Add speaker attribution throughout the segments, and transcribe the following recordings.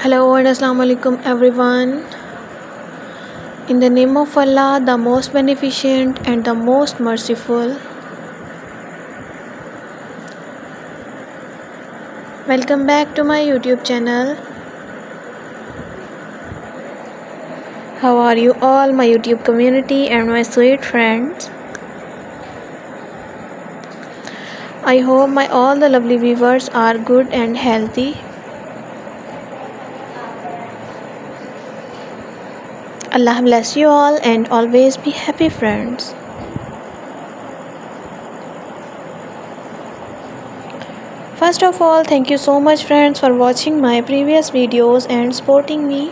Speaker 1: Hello and Assalamu alaikum everyone. In the name of Allah, the most beneficent and the most merciful. Welcome back to my YouTube channel. How are you all, my YouTube community and my sweet friends? I hope my all the lovely viewers are good and healthy. Allah bless you all and always be happy, friends. First of all, thank you so much, friends, for watching my previous videos and supporting me.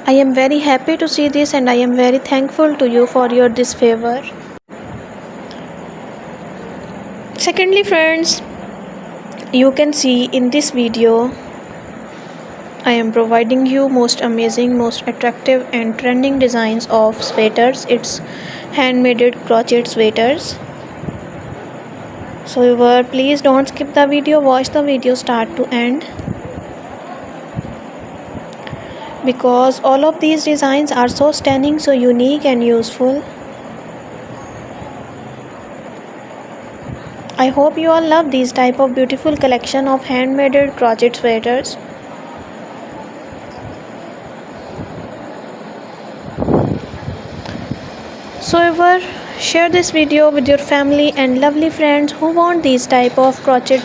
Speaker 1: I am very happy to see this and I am very thankful to you for your this favor. Secondly, friends, you can see in this video I am providing you most amazing, most attractive and trending designs of sweaters. It's handmade crochet sweaters. So viewer, please don't skip the video, watch the video start to end, because all of these designs are so stunning, so unique and useful. I hope you all love these type of beautiful collection of handmade crochet sweaters. So ever share this video with your family and lovely friends who want these type of crochet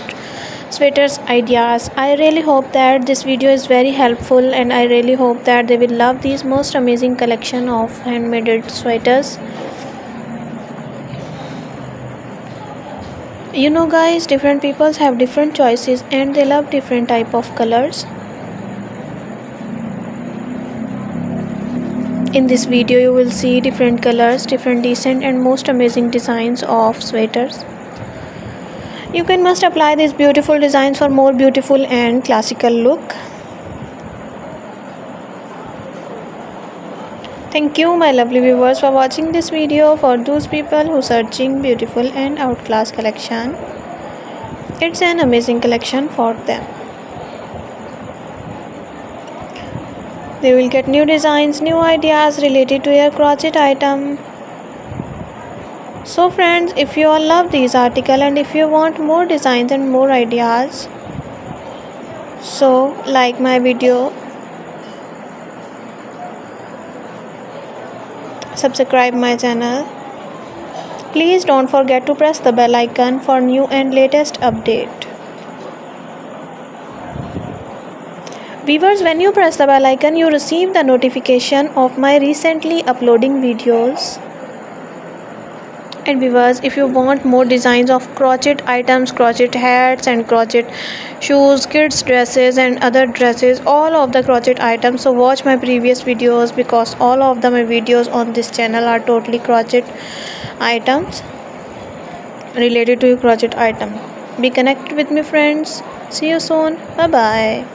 Speaker 1: sweaters ideas. I really hope that this video is very helpful and I really hope that they will love these most amazing collection of handmade sweaters. You know guys, different people have different choices and they love different type of colors. In this video you will see different colors, different decent and most amazing designs of sweaters. You can must apply these beautiful designs for more beautiful and classical look. Thank you my lovely viewers for watching this video. For those people who searching beautiful and outclass collection, it's an amazing collection for them. They will get new designs, new ideas related to your crochet item. So friends, if you all love these articles and if you want more designs and more ideas, so like my video, subscribe my channel. Please don't forget to press the bell icon for new and latest update. Viewers, when you press the bell icon, you receive the notification of my recently uploading videos. And viewers, if you want more designs of crochet items, crochet hats and crochet shoes, kids dresses and other dresses, all of the crochet items, so watch my previous videos, because all of my videos on this channel are totally crochet items related to crochet item. Be connected with me, friends. See you soon. Bye bye.